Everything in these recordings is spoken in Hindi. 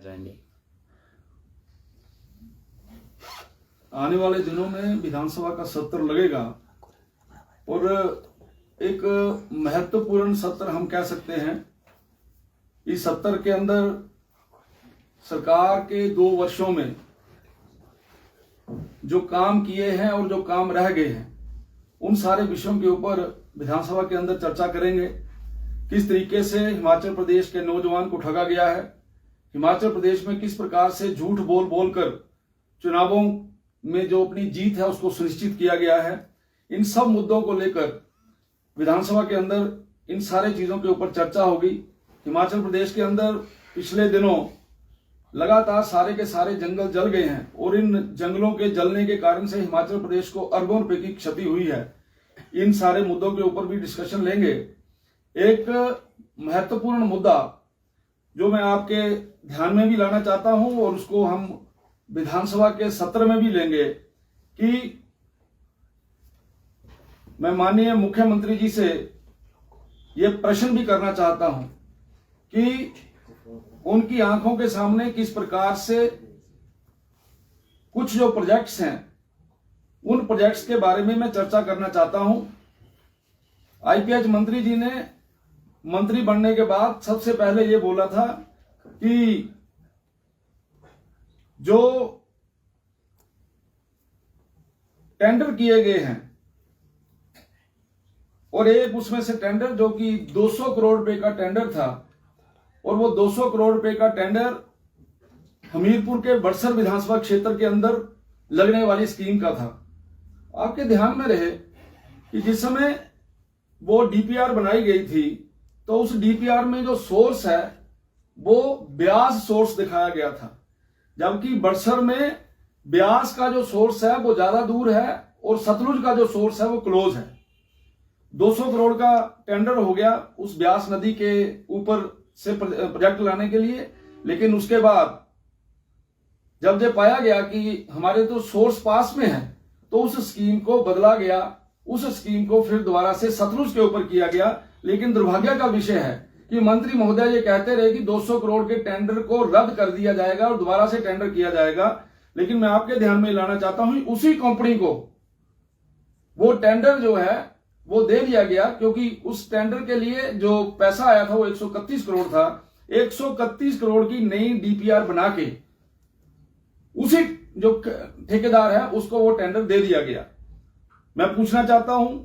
चाहेंगे? आने वाले दिनों में विधानसभा का सत्र लगेगा और एक महत्वपूर्ण सत्र हम कह सकते हैं। इस सत्र के अंदर सरकार के 2 वर्षों में जो काम किए हैं और जो काम रह गए हैं उन सारे विषयों के ऊपर विधानसभा के अंदर चर्चा करेंगे। किस तरीके से हिमाचल प्रदेश के नौजवान को ठगा गया है, हिमाचल प्रदेश में किस प्रकार से झूठ बोल बोलकर चुनावों में जो अपनी जीत है उसको सुनिश्चित किया गया है, इन सब मुद्दों को लेकर विधानसभा के अंदर इन सारे चीजों के ऊपर चर्चा होगी। हिमाचल प्रदेश के अंदर पिछले दिनों लगातार सारे के सारे जंगल जल गए हैं और इन जंगलों के जलने के कारण से हिमाचल प्रदेश को अरबों रुपए की क्षति हुई है। इन सारे मुद्दों के ऊपर भी डिस्कशन लेंगे। एक महत्वपूर्ण मुद्दा जो मैं आपके ध्यान में भी लाना चाहता हूं और उसको हम विधानसभा के सत्र में भी लेंगे कि मैं माननीय मुख्यमंत्री जी से ये प्रश्न भी करना चाहता हूं कि उनकी आंखों के सामने किस प्रकार से कुछ जो प्रोजेक्ट्स हैं उन प्रोजेक्ट्स के बारे में मैं चर्चा करना चाहता हूं। आईपीएच मंत्री जी ने मंत्री बनने के बाद सबसे पहले ये बोला था कि जो टेंडर किए गए हैं और एक उसमें से टेंडर जो कि 200 करोड़ रुपए का टेंडर था और वो 200 करोड़ रुपए का टेंडर हमीरपुर के बड़सर विधानसभा क्षेत्र के अंदर लगने वाली स्कीम का था। आपके ध्यान में रहे कि जिस समय वो डीपीआर बनाई गई थी तो उस डीपीआर में जो सोर्स है वो ब्यास सोर्स दिखाया गया था, जबकि बड़सर में ब्यास का जो सोर्स है वो ज्यादा दूर है और सतलुज का जो सोर्स है वो क्लोज है। 200 करोड़ का टेंडर हो गया उस ब्यास नदी के ऊपर से प्रोजेक्ट लाने के लिए, लेकिन उसके बाद जब ये पाया गया कि हमारे तो सोर्स पास में है तो उस स्कीम को बदला गया, उस स्कीम को फिर दोबारा से सतलुज के ऊपर किया गया। लेकिन दुर्भाग्य का विषय है कि मंत्री महोदय ये कहते रहे कि 200 करोड़ के टेंडर को रद्द कर दिया जाएगा और दोबारा से टेंडर किया जाएगा, लेकिन मैं आपके ध्यान में लाना चाहता हूं उसी कंपनी को वो टेंडर जो है वो दे दिया गया, क्योंकि उस टेंडर के लिए जो पैसा आया था वो 131 करोड़ था। 131 करोड़ की नई डीपीआर बना के उसी जो ठेकेदार है उसको वो टेंडर दे दिया गया। मैं पूछना चाहता हूं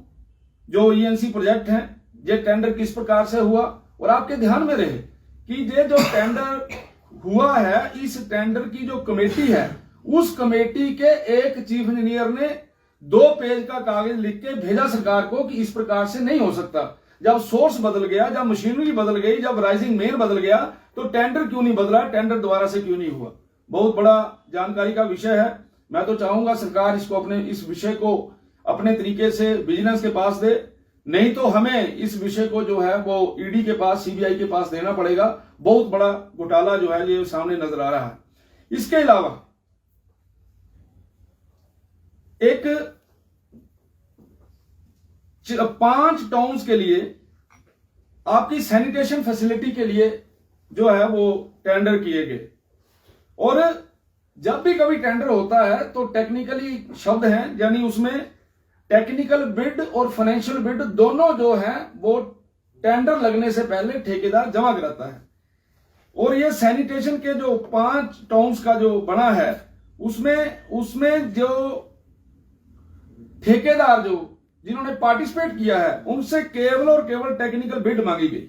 जो ईएनसी प्रोजेक्ट है ये टेंडर किस प्रकार से हुआ, और आपके ध्यान में रहे कि ये जो टेंडर हुआ है इस टेंडर की जो कमेटी है उस कमेटी के एक चीफ इंजीनियर ने 2 पेज का कागज लिख के भेजा सरकार को कि इस प्रकार से नहीं हो सकता। जब सोर्स बदल गया, जब मशीनरी बदल गई, जब राइजिंग मेन बदल गया तो टेंडर क्यों नहीं बदला, टेंडर दोबारा से क्यों नहीं हुआ। बहुत बड़ा जानकारी का विषय है। मैं तो चाहूंगा सरकार इसको अपने इस विषय को अपने तरीके से विजिलेंस के पास दे, नहीं तो हमें इस विषय को जो है वो ईडी के पास, सीबीआई के पास देना पड़ेगा। बहुत बड़ा घोटाला जो है ये सामने नजर आ रहा है। इसके अलावा एक 5 टाउन्स के लिए आपकी सैनिटेशन फैसिलिटी के लिए जो है वो टेंडर किए गए, और जब भी कभी टेंडर होता है तो टेक्निकली शब्द हैं, यानी उसमें टेक्निकल बिड और फाइनेंशियल बिड दोनों जो है वो टेंडर लगने से पहले ठेकेदार जमा कराता है। और ये सैनिटेशन के जो 5 टाउन्स का जो बना है उसमें जो ठेकेदार जो जिन्होंने पार्टिसिपेट किया है उनसे केवल और केवल टेक्निकल बिड मांगी गई,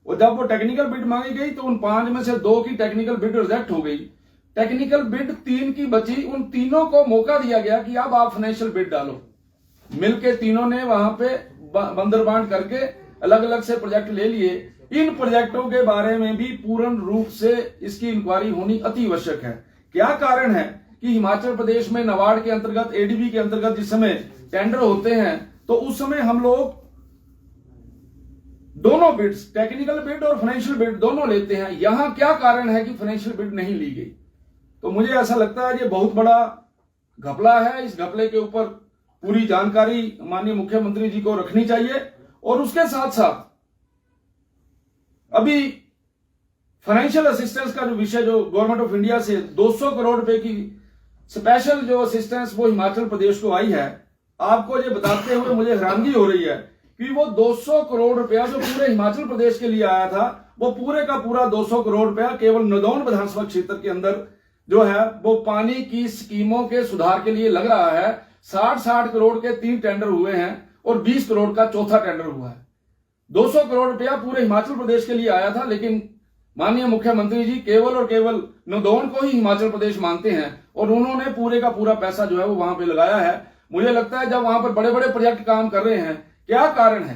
और जब वो टेक्निकल बिड मांगी गई तो उन 5 में से 2 की टेक्निकल बिड रिजेक्ट हो गई। टेक्निकल बिड 3 की बची, उन तीनों को मौका दिया गया कि अब आप फाइनेंशियल बिड डालो। मिलके तीनों ने वहां पे बंदरबांट करके अलग अलग से प्रोजेक्ट ले लिए। इन प्रोजेक्टों के बारे में भी पूर्ण रूप से इसकी इंक्वायरी होनी अति आवश्यक है। क्या कारण है कि हिमाचल प्रदेश में नाबार्ड के अंतर्गत, एडीबी के अंतर्गत जिस समय टेंडर होते हैं तो उस समय हम लोग दोनों बिड्स, टेक्निकल बिड और फाइनेंशियल बिड दोनों लेते हैं। यहां क्या कारण है कि फाइनेंशियल बिड नहीं ली गई। तो मुझे ऐसा लगता है ये बहुत बड़ा घपला है। इस घपले के ऊपर पूरी जानकारी माननीय मुख्यमंत्री जी को रखनी चाहिए, और उसके साथ साथ अभी फाइनेंशियल असिस्टेंस का जो विषय जो गवर्नमेंट ऑफ इंडिया से 200 करोड़ रुपए की स्पेशल जो असिस्टेंस वो हिमाचल प्रदेश को आई है, आपको ये बताते हुए मुझे हैरानगी हो रही है कि वो 200 करोड़ रुपया जो पूरे हिमाचल प्रदेश के लिए आया था, वो पूरे का पूरा 200 करोड़ रुपया केवल नदौन विधानसभा क्षेत्र के अंदर जो है वो पानी की स्कीमों के सुधार के लिए लग रहा है। 60 करोड़ के 3 टेंडर हुए हैं और 20 करोड़ का चौथा टेंडर हुआ है। 200 करोड़ रुपया पूरे हिमाचल प्रदेश के लिए आया था, लेकिन माननीय मुख्यमंत्री जी केवल और केवल नदौन को ही हिमाचल प्रदेश मानते हैं और उन्होंने पूरे का पूरा पैसा जो है वो वहां पे लगाया है। मुझे लगता है जब वहां पर बड़े बड़े प्रोजेक्ट काम कर रहे हैं, क्या कारण है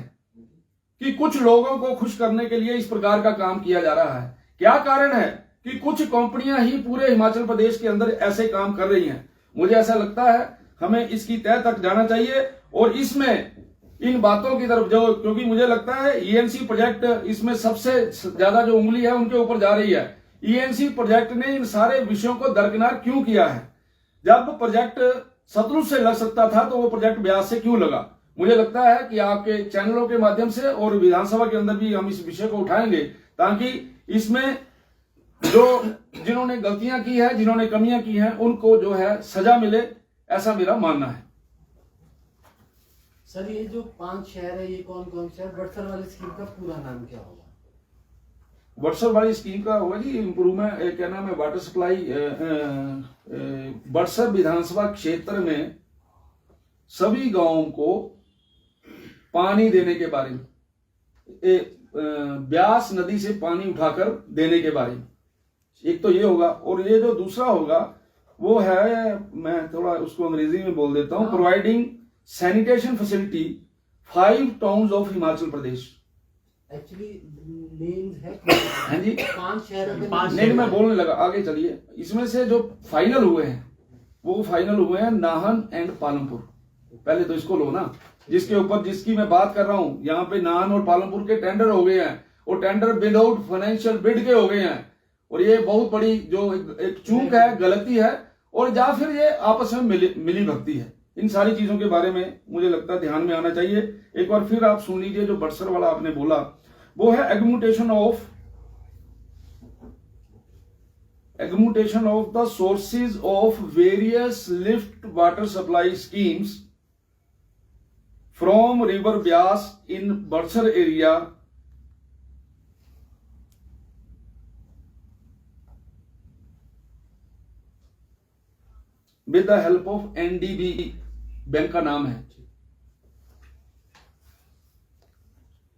कि कुछ लोगों को खुश करने के लिए इस प्रकार का काम किया जा रहा है? क्या कारण है कि कुछ कंपनियां ही पूरे हिमाचल प्रदेश के अंदर ऐसे काम कर रही हैं? मुझे ऐसा लगता है हमें इसकी तह तक जाना चाहिए और इसमें इन बातों की तरफ जो, क्योंकि मुझे लगता है ईएनसी प्रोजेक्ट इसमें सबसे ज्यादा जो उंगली है उनके ऊपर जा रही है। ईएनसी प्रोजेक्ट ने इन सारे विषयों को दरकिनार क्यों किया है? जब प्रोजेक्ट सतलुज से लग सकता था तो वो प्रोजेक्ट ब्यास से क्यों लगा? मुझे लगता है कि आपके चैनलों के माध्यम से और विधानसभा के अंदर भी हम इस विषय को उठाएंगे ताकि इसमें जो जिन्होंने गलतियां की है, जिन्होंने कमियां की हैं, उनको जो है सजा मिले, ऐसा मेरा मानना है। सर ये जो 5 शहर है, ये कौन कौन से है? बड़सर वाली स्कीम का पूरा नाम क्या होगा? बड़सर वाली स्कीम का होगा जी इम्प्रूवमेंट, क्या नाम है, वाटर सप्लाई बड़सर विधानसभा क्षेत्र में सभी गांवों को पानी देने के बारे में, ब्यास नदी से पानी उठाकर देने के बारे में एक तो ये होगा। और ये जो दूसरा होगा वो है, मैं थोड़ा उसको अंग्रेजी में बोल देता हूं, providing sanitation facility 5 towns of Himachal Pradesh. Actually names है हाँ जी, 5 शहर नहीं मैं बोलने लगा, आगे चलिए। इसमें से जो फाइनल हुए हैं वो फाइनल हुए हैं नाहन एंड पालमपुर। पहले तो इसको लो ना, जिसके ऊपर जिसकी मैं बात कर रहा हूं, यहाँ पे नाहन और पालमपुर के टेंडर हो गए हैं और टेंडर विदाउट फाइनेंशियल बिड के हो गए हैं। और ये बहुत बड़ी जो एक चूक है, गलती है, और या फिर ये आपस में मिली भक्ति है। इन सारी चीजों के बारे में मुझे लगता है ध्यान में आना चाहिए। एक बार फिर आप सुन लीजिए, जो बड़सर वाला आपने बोला वो है augmentation of the sources of various lift water supply schemes from river Beas in Barsar area with the help of NDB, bank का नाम है।